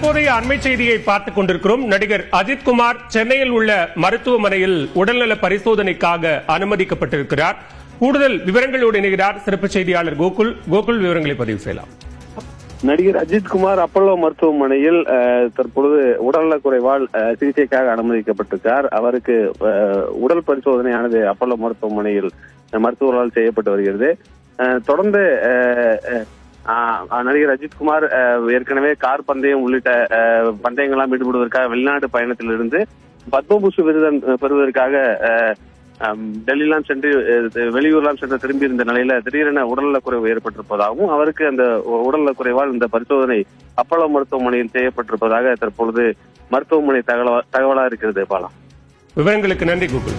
தற்போதைய அண்மை செய்தியை பார்த்துக் கொண்டிருக்கிறோம். நடிகர் அஜித்குமார் சென்னையில் உள்ள மருத்துவமனையில் உடல்நல பரிசோதனைக்காக அனுமதிக்கப்பட்டிருக்கிறார். கூடுதல் விவரங்களோடு இணைகிறார் சிறப்பு செய்தியாளர் கோகுல். விவரங்களை பதிவு செய்யலாம். நடிகர் அஜித்குமார் அப்பல்லோ மருத்துவமனையில் தற்பொழுது உடல்நலக் குறைவால் சிகிச்சைக்காக அனுமதிக்கப்பட்டிருக்கார். அவருக்கு உடல் பரிசோதனையானது அப்பல்லோ மருத்துவமனையில் மருத்துவர்களால் செய்யப்பட்டு வருகிறது. தொடர்ந்து நடிகர் அஜித்குமார் ஏற்கனவே கார் பந்தயம் உள்ளிட்ட பந்தயங்களாம் ஈடுபடுவதற்காக வெளிநாடு பயணத்தில் இருந்து பத்மபூஷன் விருது பெறுவதற்காக டெல்லியெல்லாம் சென்று வெளியூர்லாம் சென்று திரும்பி இருந்த நிலையில திடீரென உடல்நலக்குறைவு ஏற்பட்டிருப்பதாகவும் அவருக்கு அந்த உடல்நலக்குறைவால் இந்த பரிசோதனை அப்பல்லோ மருத்துவமனையில் செய்யப்பட்டிருப்பதாக தற்பொழுது மருத்துவமனை தகவலா இருக்கிறது. பாலா, விவரங்களுக்கு நன்றி கோகுல்.